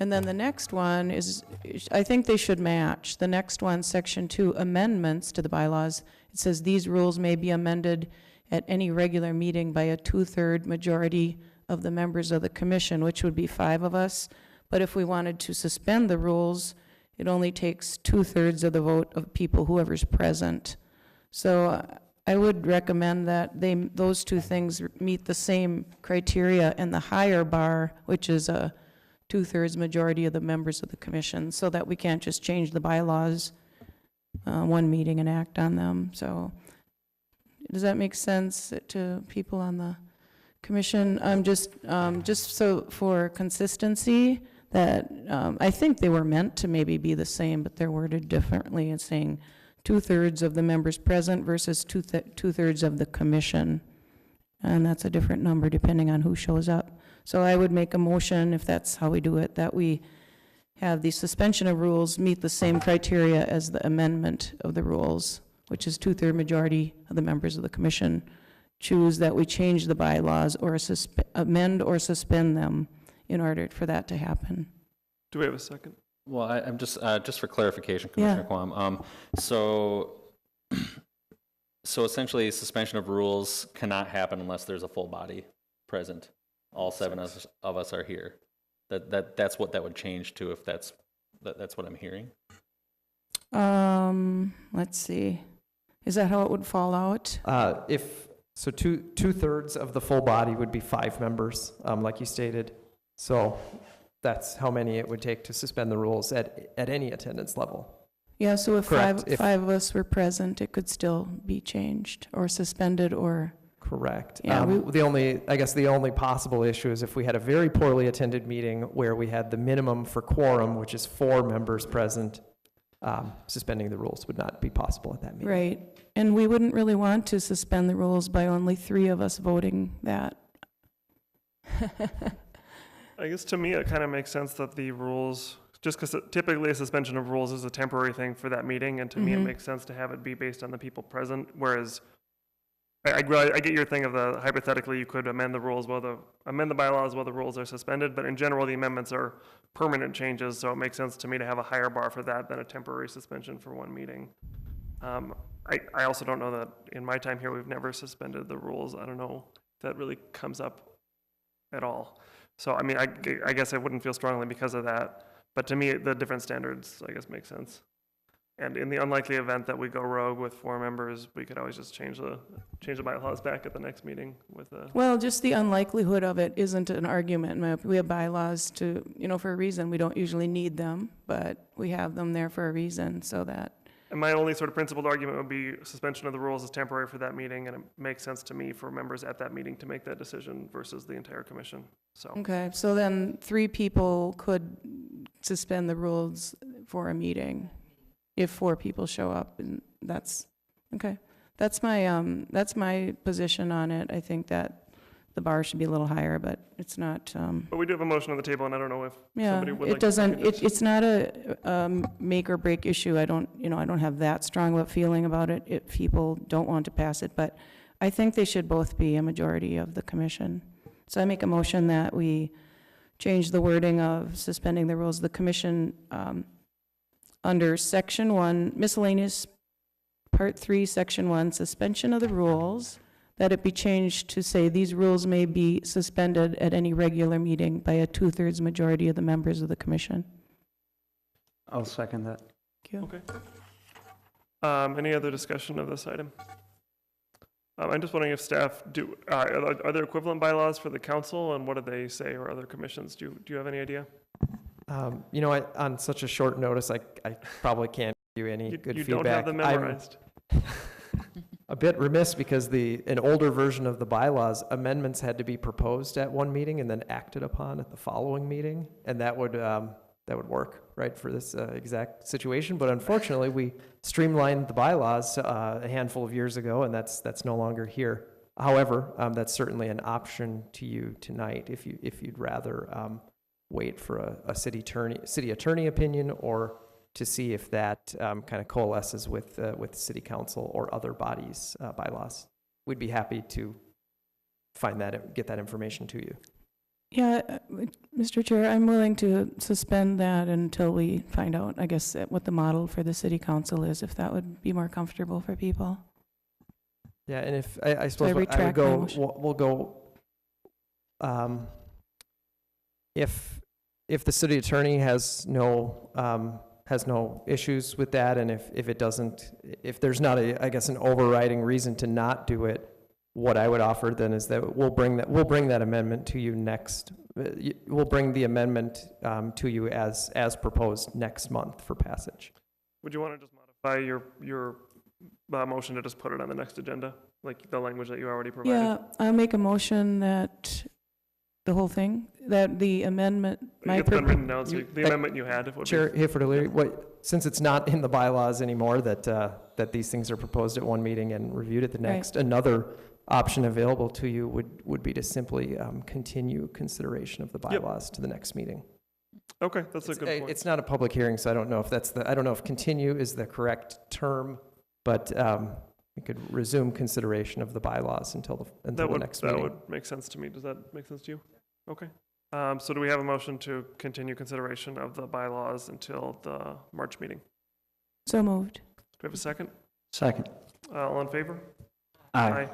And then the next one is, I think they should match. The next one, section 2, amendments to the bylaws. It says these rules may be amended at any regular meeting by a 2/3 majority of the members of the commission, which would be 5 of us. But if we wanted to suspend the rules, it only takes 2/3 of the vote of people, whoever's present. So I would recommend that those two things meet the same criteria and the higher bar, which is a 2/3 majority of the members of the commission, so that we can't just change the bylaws one meeting and act on them. So does that make sense to people on the commission? Just so for consistency, that I think they were meant to maybe be the same, but they're worded differently in saying 2/3 of the members present versus 2/3 of the commission. and that's a different number depending on who shows up. So I would make a motion, if that's how we do it, that we have the suspension of rules meet the same criteria as the amendment of the rules, which is 2/3 majority of the members of the commission choose that we change the bylaws or amend or suspend them in order for that to happen. Do we have a second? Well, I'm just for clarification, Yeah. Commissioner Quam. So essentially, suspension of rules cannot happen unless there's a full body present. All seven of us are here. That's what that would change to if that's what I'm hearing. Let's see. Is that how it would fall out? So two-thirds of the full body would be 5 members, like you stated. So that's how many it would take to suspend the rules at any attendance level. Yeah, so if Correct. five of us were present, it could still be changed or suspended or, Correct. Yeah, I guess the only possible issue is if we had a very poorly attended meeting where we had the minimum for quorum, which is 4 members present, suspending the rules would not be possible at that meeting. right. And we wouldn't really want to suspend the rules by only 3 of us voting that. I guess to me, it kind of makes sense that the rules, just because typically a suspension of rules is a temporary thing for that meeting, and to me, it Mhm. makes sense to have it be based on the people present, whereas I get your thing of the hypothetically, you could amend the bylaws while the rules are suspended, but in general, the amendments are permanent changes, so it makes sense to me to have a higher bar for that than a temporary suspension for one meeting. I also don't know that in my time here, we've never suspended the rules. I don't know if that really comes up at all. So, I mean, I guess I wouldn't feel strongly because of that, but to me, the different standards, I guess, make sense. And in the unlikely event that we go rogue with 4 members, we could always just change the bylaws back at the next meeting with a. Well, just the unlikelihood of it isn't an argument. We have bylaws to, for a reason. We don't usually need them, but we have them there for a reason so that. And my only sort of principled argument would be suspension of the rules is temporary for that meeting, and it makes sense to me for members at that meeting to make that decision versus the entire commission, so. Okay, so then 3 people could suspend the rules for a meeting if 4 people show up, and that's, okay. That's my position on it. I think that the bar should be a little higher, but it's not, But we do have a motion on the table, and I don't know if yeah, somebody would like it to doesn't, second it. it's not a make or break issue. I don't have that strong of a feeling about it if people don't want to pass it, but I think they should both be a majority of the commission. So I make a motion that we change the wording of suspending the rules of the commission under Section 1, miscellaneous, Part 3, Section 1, suspension of the rules, that it be changed to say these rules may be suspended at any regular meeting by a 2/3 majority of the members of the commission. I'll second that. Thank you. Okay. Any other discussion of this item? I'm just wondering if staff are there equivalent bylaws for the council, and what do they say, or other commissions? Do you have any idea? On such a short notice, I probably can't give you any good You feedback. don't have them memorized. A bit remiss because an older version of the bylaws, amendments had to be proposed at one meeting and then acted upon at the following meeting, and that would work, right, for this exact situation. But unfortunately, we streamlined the bylaws a handful of years ago, and that's no longer here. However, that's certainly an option to you tonight if you'd rather wait for a city attorney opinion, or to see if that kind of coalesces with city council or other bodies' bylaws. We'd be happy to get that information to you. Yeah, Mr. Chair, I'm willing to suspend that until we find out, I guess, what the model for the city council is, if that would be more comfortable for people. Yeah, and if I suppose I would retract my go, motion? we'll go. If the city attorney has no issues with that, and if there's not an overriding reason to not do it, what I would offer then is that we'll bring that amendment to you next. We'll bring the amendment to you as proposed next month for passage. Would you want to just modify your motion to just put it on the next agenda, like the language that you already provided? Yeah, I'll make a motion that the whole thing, that the amendment, It's been written down, so the amendment you had would be. Chair Hiffer, since it's not in the bylaws anymore that these things are proposed at one meeting and reviewed at the next, another option available to you would be to simply continue consideration of the Yep. bylaws to the next meeting. Okay, that's a good point. It's not a public hearing, so I don't know if I don't know if continue is the correct term, but we could resume consideration of the bylaws until the next meeting. That would make sense to me. Does that make sense to you? Okay. So do we have a motion to continue consideration of the bylaws until the March meeting? So moved. Do we have a second? Second. All in favor? Aye.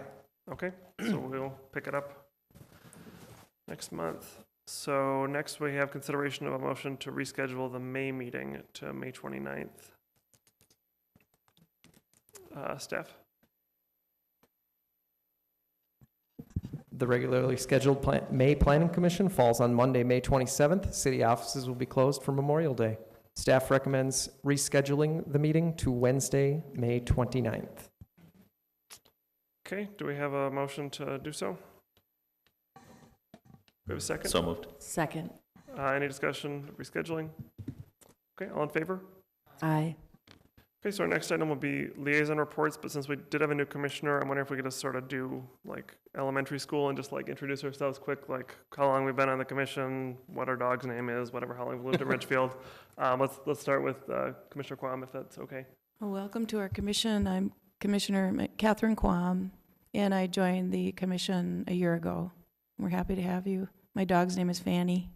Okay, so we'll pick it up next month. So next we have consideration of a motion to reschedule the May meeting to May 29th. Steph? The regularly scheduled May Planning Commission falls on Monday, May 27th. City offices will be closed for Memorial Day. Staff recommends rescheduling the meeting to Wednesday, May 29th. Okay, do we have a motion to do so? We have a second? So moved. Second. Any discussion, rescheduling? Okay, all in favor? Aye. Okay, so our next item will be liaison reports, but since we did have a new commissioner, I'm wondering if we could just sort of do like elementary school and just like introduce ourselves quick, like how long we've been on the commission, what our dog's name is, whatever, how long we've lived in Richfield. Let's start with Commissioner Quam, if that's okay. Well, welcome to our commission. I'm Commissioner Catherine Quam, and I joined the commission a year ago. We're happy to have you. My dog's name is Fanny.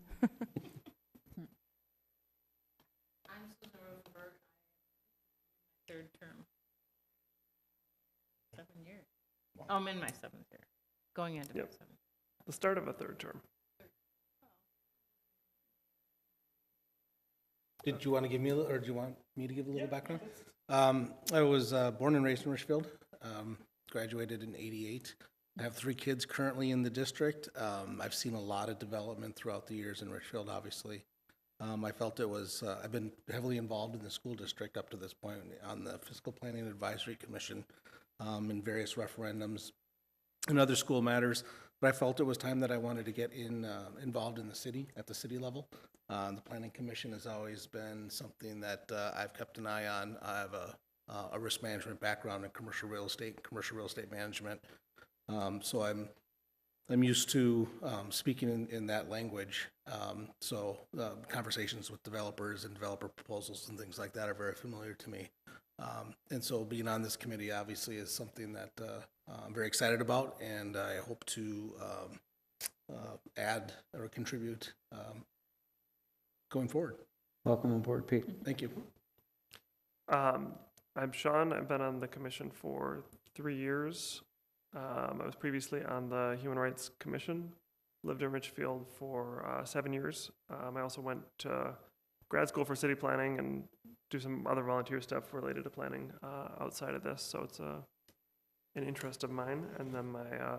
Third term. 7 years. Oh, I'm in my 7th year, going into my Yep. 7th. The start of a third term. Did you want to give me, or do you want me to give a little background? I was born and raised in Richfield, graduated in '88. I have 3 kids currently in the district. I've seen a lot of development throughout the years in Richfield, obviously. I felt it was, I've been heavily involved in the school district up to this point on the Fiscal Planning Advisory Commission, in various referendums and other school matters. But I felt it was time that I wanted to get involved in the city, at the city level. The Planning Commission has always been something that I've kept an eye on. I have a risk management background in commercial real estate and commercial real estate management. So I'm used to speaking in that language. So conversations with developers and developer proposals and things like that are very familiar to me. And so being on this committee obviously is something that I'm very excited about, and I hope to add or contribute going forward. Welcome aboard, Pete. Thank you. I'm Sean. I've been on the commission for 3 years. I was previously on the Human Rights Commission, lived in Richfield for 7 years. I also went to grad school for city planning and do some other volunteer stuff related to planning outside of this, so it's an interest of mine. And then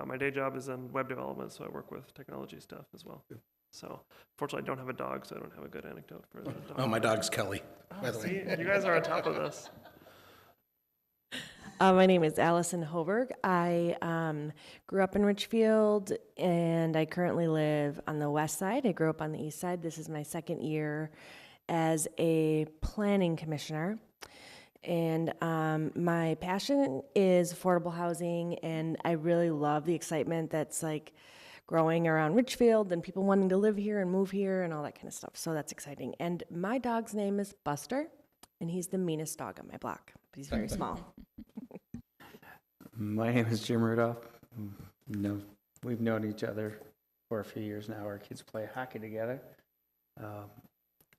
my day job is in web development, so I work with technology stuff as well. So fortunately, I don't have a dog, so I don't have a good anecdote for the dog. Oh, my dog's Kelly, by the See, way. you guys are on top of this. My name is Allison Hoberg. I grew up in Richfield, and I currently live on the west side. I grew up on the east side. This is my 2nd year as a planning commissioner. And my passion is affordable housing, and I really love the excitement that's like growing around Richfield and people wanting to live here and move here and all that kind of stuff. So that's exciting. And my dog's name is Buster, and he's the meanest dog on my block. But he's very small. My name is Jim Rudolph. We've known each other for a few years now. Our kids play hockey together.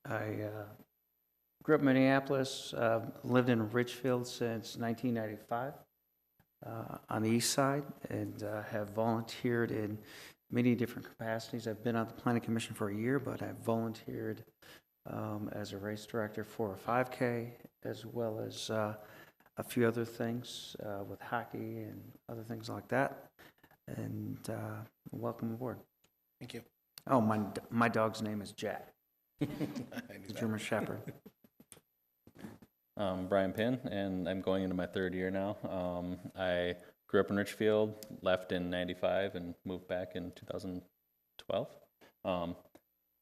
I grew up in Minneapolis, lived in Richfield since 1995 on the east side, and have volunteered in many different capacities. I've been on the Planning Commission for a year, but I've volunteered as a race director for a 5K, as well as a few other things with hockey and other things like that. And welcome aboard. Thank you. Oh, my dog's name is Jack. I knew The that. German Shepherd. Brian Pinn, and I'm going into my 3rd year now. I grew up in Richfield, left in '95, and moved back in 2012. Now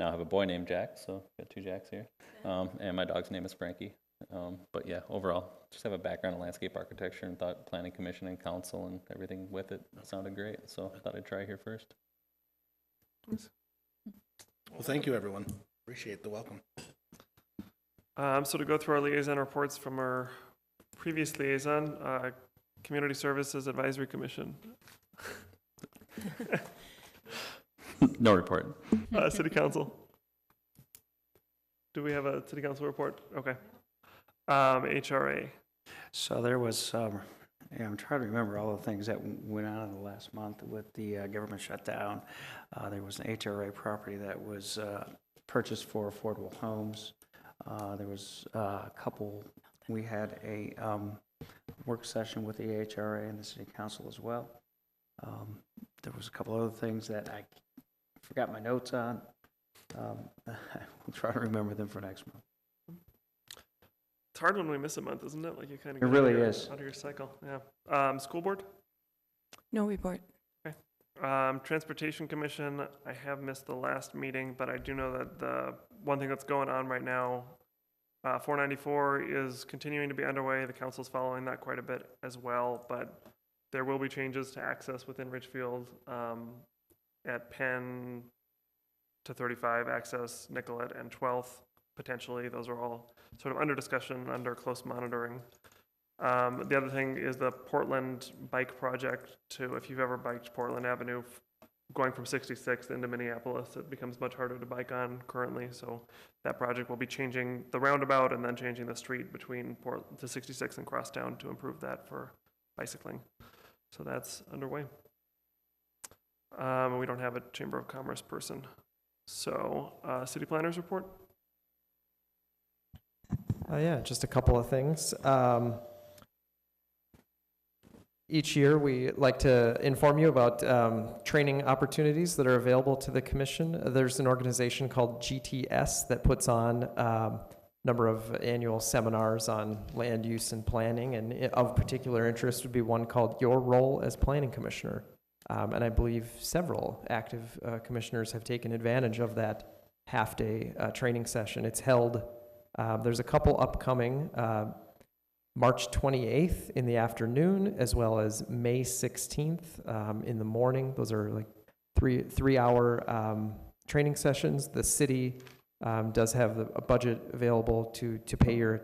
I have a boy named Jack, so got 2 Jacks here. And my dog's name is Frankie. But yeah, overall, just have a background in landscape architecture and thought planning commission and council and everything with it sounded great. So I thought I'd try here first. Well, thank you, everyone. Appreciate the welcome. So to go through our liaison reports from our previous liaison, Community Services Advisory Commission, No report. City Council. Do we have a City Council report? Okay. HRA. So there was, yeah, I'm trying to remember all the things that went on in the last month with the government shutdown. There was an HRA property that was purchased for affordable homes. There was a couple, we had a work session with the HRA and the city council as well. There was a couple other things that I forgot my notes on. We'll try to remember them for next month. It's hard when we miss a month, isn't it? Like you kind of It really is. out of your cycle. Yeah. School board. No report. Transportation Commission. I have missed the last meeting, but I do know that the one thing that's going on right now, 494 is continuing to be underway. The council's following that quite a bit as well, but there will be changes to access within Richfield at Penn to 35 access, Nicollet and 12th potentially. Those are all sort of under discussion, under close monitoring. The other thing is the Portland bike project to, if you've ever biked Portland Avenue, going from 66th into Minneapolis, it becomes much harder to bike on currently. So that project will be changing the roundabout and then changing the street between the 66th and Crosstown to improve that for bicycling. So that's underway. We don't have a Chamber of Commerce person. So city planners report. Yeah, just a couple of things. Each year, we like to inform you about training opportunities that are available to the commission. There's an organization called GTS that puts on a number of annual seminars on land use and planning, and of particular interest would be one called Your Role as Planning Commissioner. And I believe several active commissioners have taken advantage of that half-day training session. It's held, there's a couple upcoming, March 28th in the afternoon, as well as May 16th in the morning. Those are like three-hour training sessions. The city does have a budget available to pay your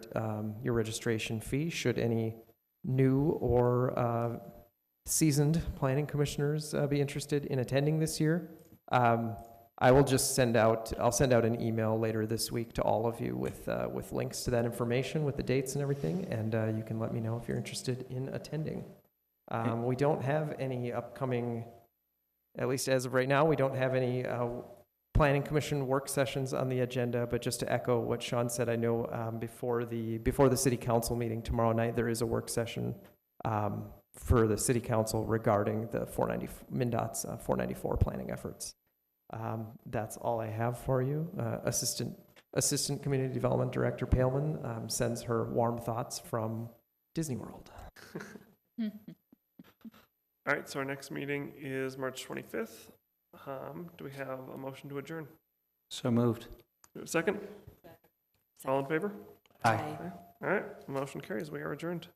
registration fee should any new or seasoned planning commissioners be interested in attending this year. I will just I'll send out an email later this week to all of you with links to that information, with the dates and everything, and you can let me know if you're interested in attending. We don't have any upcoming, at least as of right now, we don't have any planning commission work sessions on the agenda, but just to echo what Sean said, I know before the city council meeting tomorrow night, there is a work session for the city council regarding the MnDOT's 494 planning efforts. That's all I have for you. Assistant Community Development Director Paleman sends her warm thoughts from Disney World. All right, so our next meeting is March 25th. Do we have a motion to adjourn? So moved. Do we have a second? All in favor? Aye. All right, motion carries. We are adjourned.